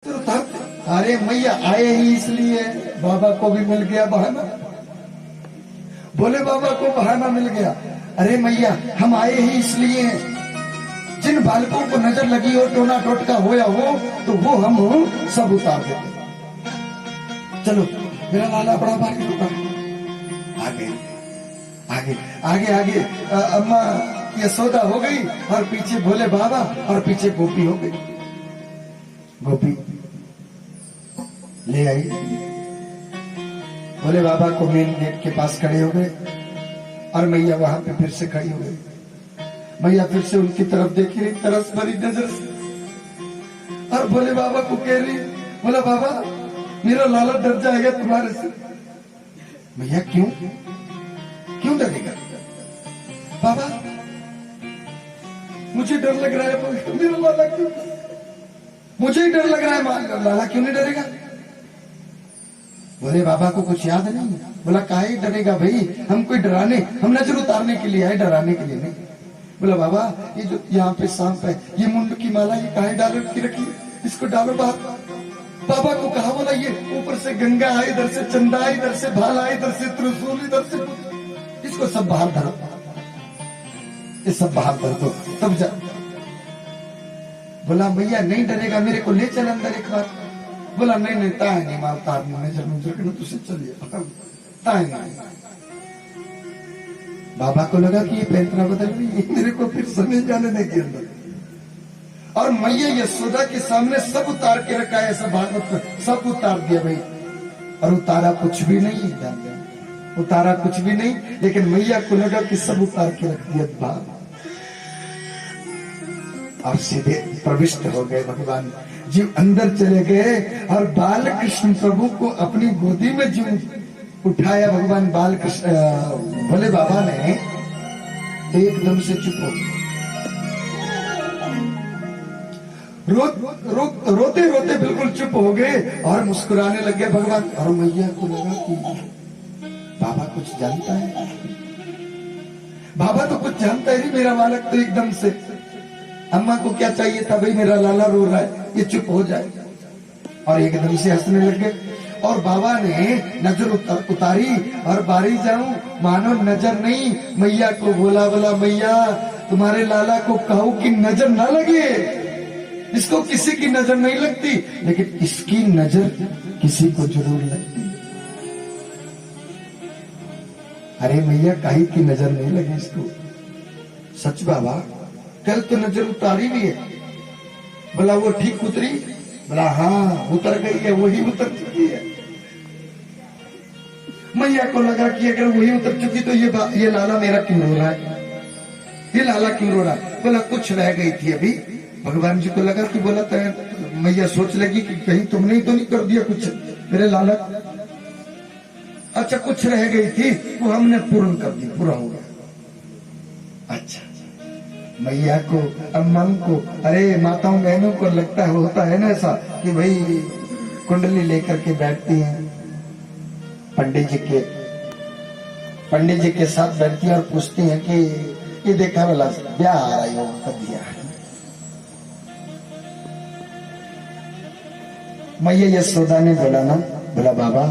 अरे मैया आए ही इसलिए बाबा को भी मिल गया बहाना। बोले बाबा को बहाना मिल गया। अरे मैया हम आए ही इसलिए हैं, जिन बालकों को नजर लगी हो, टोना टोटका होया हो, तो वो हम सब उतार देते। चलो मेरा लाला बड़ा भाग्य होगा। आगे आगे आगे आगे अम्मा यशोदा हो गई और पीछे भोले बाबा और पीछे गोपी हो गई। गोपी ले आई, भोले बाबा को मेन गेट के पास खड़े हो गए और मैया वहां पे फिर से खड़ी हो गई। मैया फिर से उनकी तरफ देखी रही तरस भरी नजर से और भोले बाबा को कह रही, बोला बाबा मेरा लाला डर जाएगा तुम्हारे से। मैया क्यों क्यों डरेगा? बाबा मुझे डर लग रहा है, मेरा लाला क्यों, मुझे ही डर लग रहा है, लाला क्यों नहीं डरेगा? बोले बाबा को कुछ याद नहीं? बोला काहे डरेगा भाई, हम कोई डराने, हम नजर उतारने के लिए आए, डराने के लिए नहीं। बोला बाबा ये जो यहाँ पे सांप है, ये मुंड की माला, ये काहे डालो की रखी, इसको डालो बाहर। बाबा को कहा, बोला ये ऊपर से गंगा है, इधर से चंदा है, इधर से भाला है, इधर से त्रिशूल, इधर से, इसको सब बाहर धरो, ये सब बाहर धर दो तब जा। बोला भैया नहीं डरेगा, मेरे को ले चल अंदर एक बार। बोला नहीं नहीं ताए नहीं मार तार नजर नजर तुझसे चलिए ताए नहीं। बाबा को लगा कि ये पैंतरा बदल रही है, मेरे को फिर समय जाने देगी अंदर। और मैया यशोदा के सामने सब उतार के रखा है, ऐसा भागवत में सब उतार दिया भाई। और उतारा कुछ भी नहीं, उतारा कुछ भी नहीं, लेकिन मैया को लगा कि सब उतार के रख दिया बाहर और सीधे प्रविष्ट हो गए। भगवान जी अंदर चले गए और बाल कृष्ण प्रभु को अपनी गोदी में जी उठाया। भगवान बाल कृष्ण भोले बाबा ने एकदम से चुप हो गए, रोते रोते बिल्कुल चुप हो गए और मुस्कुराने लग गए भगवान। और मैया को लगा कि बाबा कुछ जानता है, बाबा तो कुछ जानता है, मेरा बालक तो एकदम से, अम्मा को क्या चाहिए था भाई, मेरा लाला रो रहा है, ये चुप हो जाए। और एकदम से हंसने लग गए। और बाबा ने नजर उतारी और बारी जाऊं मानो नजर नहीं, मैया को बोला, बोला मैया तुम्हारे लाला को कहो कि नजर ना लगे, इसको किसी की नजर नहीं लगती, लेकिन इसकी नजर किसी को जरूर लगती। अरे मैया काहे की नजर नहीं लगी इसको? सच बाबा कल तो नजर उतारी भी है। बोला वो ठीक उतरी? बोला हाँ उतर गई है, वही उतर चुकी है। मैया को लगा कि अगर वही उतर चुकी तो ये लाला मेरा क्यों रो रहा है, ये लाला क्यों रो रहा है? बोला कुछ रह गई थी अभी। भगवान जी को लगा कि बोला मैया सोच लगी कि कहीं तुमने ही तो नहीं कर दिया कुछ मेरे लाला। अच्छा कुछ रह गई थी वो हमने पूर्ण कर दी, पूरा हो गया। अच्छा मैया को, अम्मा को, अरे माताओं बहनों को लगता है, होता है ना ऐसा कि भाई कुंडली लेकर के बैठती हैं पंडित जी के साथ बैठती हैं और पूछती हैं कि ये देखा वाला ब्याह आ रहा है कर दिया। मैया यशोदा ने बोला ना, बोला बाबा,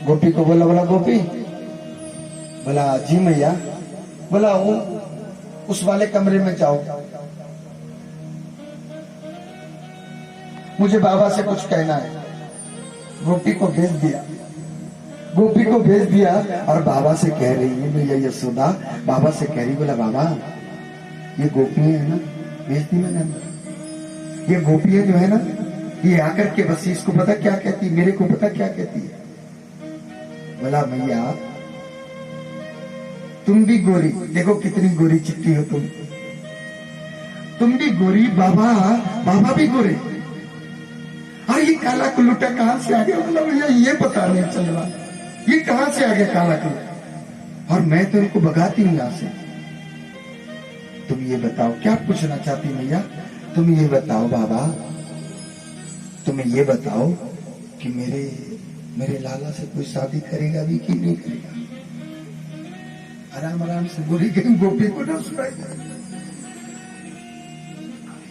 गोपी को बोला, बोला गोपी, बोला जी मैया, बोला वो उस वाले कमरे में जाओ, मुझे बाबा से कुछ कहना है। गोपी को भेज दिया, गोपी को भेज दिया और बाबा से कह रही है भैया यशोदा, बाबा से कह रही, बोला बाबा ये गोपी है ना, भेज दी मैंने, ये गोपी है जो है ना, ये आकर के बस इसको पता क्या कहती, मेरे को पता क्या कहती है? बोला मैया तुम भी गोरी, देखो कितनी गोरी चिट्टी हो तुम भी गोरी, बाबा भी गोरे, और ये काला कुल्लूटा कहां से आ गया? बोला भैया ये पता नहीं चल रहा, ये कहां से आ गया काला कुल्लू, और मैं तो इनको भगाती हूं यहां से। तुम ये बताओ क्या पूछना चाहती मैया? तुम ये बताओ बाबा, तुम ये बताओ कि मेरे लाला से कोई शादी करेगा भी कि नहीं करेगा? आराम आराम से बोली गई गोपी को न सुनाई,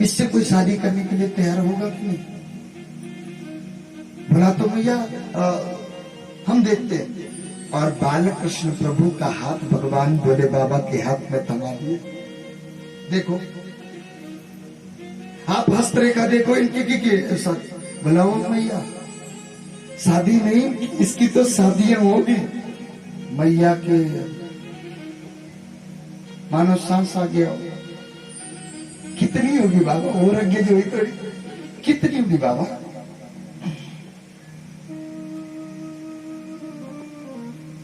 इससे कोई शादी करने के लिए तैयार होगा कि नहीं? बोला तो भैया हम देखते हैं। और बालकृष्ण प्रभु का हाथ भगवान भोले बाबा के हाथ में थमा दिए। देखो आप हस्तरेखा देखो इनकी की बोला वो मैया शादी नहीं, इसकी तो शादियां होगी। मैया के मानो सांस आ गया। कितनी होगी बाबा, और आगे जो थोड़ी कितनी होगी बाबा?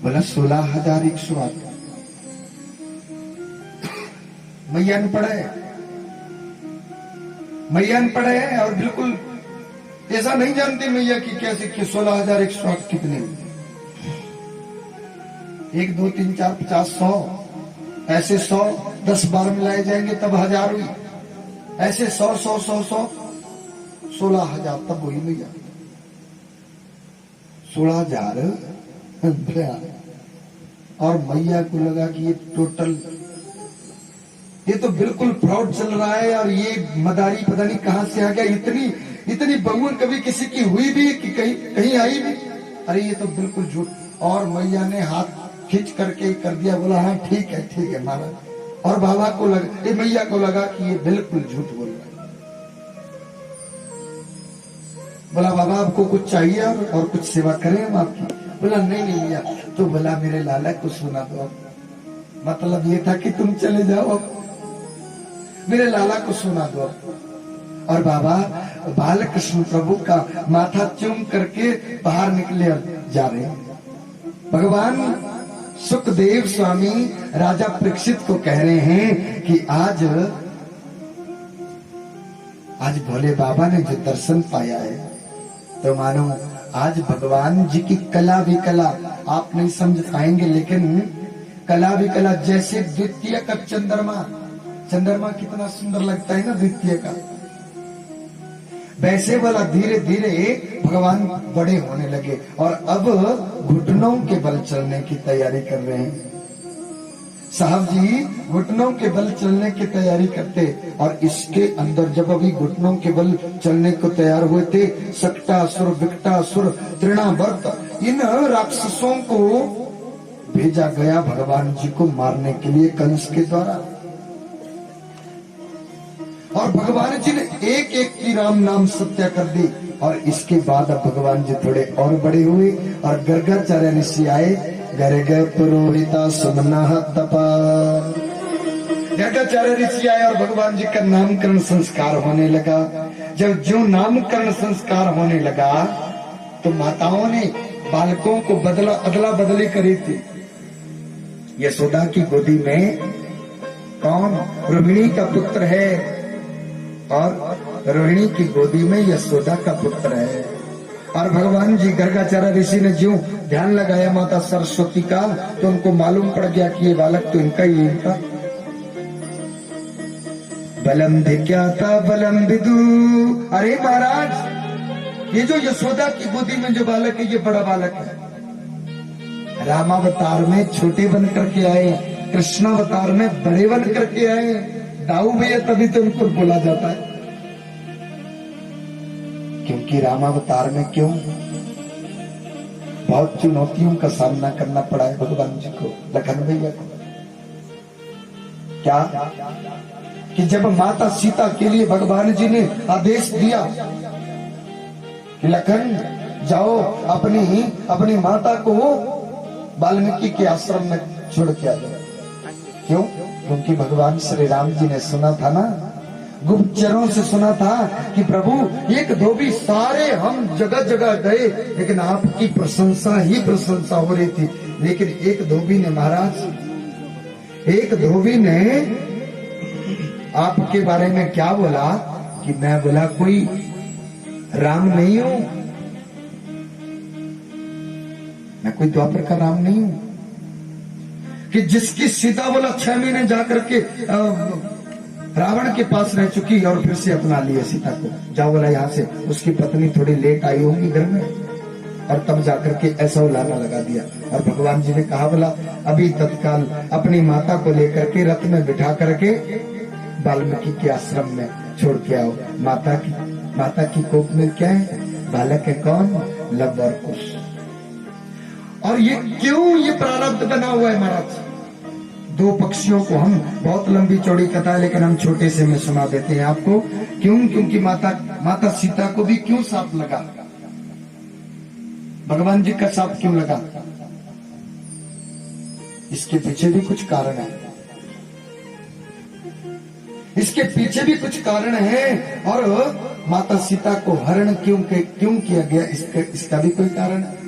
बोला 16,108। मैया ने पढ़ा है, मैया ने पढ़ा है और बिल्कुल ऐसा नहीं जानते मैया की कैसे कि 16,108 कितने? 1 2 3 4 50 100 ऐसे 100 10 12 मिलाए जाएंगे तब 1000 हुई। ऐसे 100 100 100 100 16,000 तब हुई मैया 16,000। और मैया को लगा कि ये टोटल ये तो बिल्कुल फ्रॉड चल रहा है और ये मदारी पता नहीं कहां से आ गया। इतनी बहुएं कभी किसी की हुई भी कि कहीं आई भी? अरे ये तो बिल्कुल झूठ। और मैया ने हाथ खींच करके कर दिया, बोला हाँ ठीक है महाराज। और बाबा को लगा, मैया को लगा कि ये बिल्कुल झूठ बोल रहा है। बोला बाबा आपको कुछ चाहिए और कुछ सेवा करें हम आपकी? बोला नहीं भैया। तो बोला मेरे लाला को सुना दो। मतलब ये था कि तुम चले जाओ, मेरे लाला को सुना दो। और बाबा बालकृष्ण प्रभु का माथा चूम करके बाहर निकले और जा रहे हैं। भगवान सुखदेव स्वामी राजा परीक्षित को कह रहे हैं कि आज भोले बाबा ने जो दर्शन पाया है तो मानो आज भगवान जी की कला विकला आप नहीं समझ पाएंगे, लेकिन कला विकला जैसे द्वितीय का चंद्रमा कितना सुंदर लगता है ना द्वितीय का, वैसे वाला धीरे धीरे भगवान बड़े होने लगे और अब घुटनों के बल चलने की तैयारी कर रहे हैं। साहब जी घुटनों के बल चलने की तैयारी करते और इसके अंदर जब अभी घुटनों के बल चलने को तैयार हुए थे, सक्टासुर विकटासुर तृणावर्त इन राक्षसों को भेजा गया भगवान जी को मारने के लिए कंस के द्वारा। और भगवान जी ने एक एक की राम नाम सत्या कर दी। और इसके बाद अब भगवान जी थोड़े और बड़े हुए और गर्गाचार्य ऋषि आए। गर्ग पुरोहिता सुमना तपा। गर्गाचार्य ऋषि आए और भगवान जी का नामकरण संस्कार होने लगा। जब जो नामकरण संस्कार होने लगा तो माताओं ने बालकों को अदला बदली करी थी। यशोदा की गोदी में कौन? रोहिणी का पुत्र है और रोहिणी की गोदी में यशोदा का पुत्र है। और भगवान जी गर्गाचार्य ऋषि ने जो ध्यान लगाया माता सरस्वती का तो उनको मालूम पड़ गया कि ये बालक तो इनका ही इनका। बलम धिक्याता बलम विदु। अरे महाराज ये जो यशोदा की गोदी में जो बालक है ये बड़ा बालक है। रामावतार में छोटे बन करके आए, कृष्णावतार में बड़े बन करके आए। दाऊ भैया तभी तो उनको बोला जाता है, क्योंकि रामावतार में क्यों बहुत चुनौतियों का सामना करना पड़ा है भगवान जी को, लखन भैया को। क्या कि जब माता सीता के लिए भगवान जी ने आदेश दिया कि लखन जाओ अपनी माता को वाल्मीकि के आश्रम में छोड़ के आ जाओ। क्यों? क्योंकि भगवान श्री राम जी ने सुना था ना, गुप्तचरों से सुना था कि प्रभु एक धोबी, सारे हम जगह जगह गए लेकिन आपकी प्रशंसा ही प्रशंसा हो रही थी, लेकिन एक धोबी ने महाराज, एक धोबी ने आपके बारे में क्या बोला कि मैं बोला कोई राम नहीं हूं, मैं कोई द्वापर का राम नहीं हूं, कि जिसकी सीता बोला 6 महीने जाकर के रावण के पास रह चुकी और फिर से अपना लिया सीता को। जाओ बोला यहाँ से, उसकी पत्नी थोड़ी लेट आई होगी घर में और तब जाकर के ऐसा उलाना लगा दिया। और भगवान जी ने कहा बोला अभी तत्काल अपनी माता को लेकर के रथ में बिठा करके वाल्मीकि के आश्रम में छोड़ के आओ। माता की कोख में क्या है? बालक है कौन? लव और कुश। और ये क्यों ये प्रारब्ध बना हुआ है महाराज? दो पक्षियों को हम, बहुत लंबी चौड़ी कथा है लेकिन हम छोटे से में सुना देते हैं आपको। क्यों? क्योंकि माता सीता को भी क्यों साप लगा? भगवान जी का साप क्यों लगा? इसके पीछे भी कुछ कारण है, इसके पीछे भी कुछ कारण है। और माता सीता को हरण क्यों किया गया, इसका भी कोई कारण है।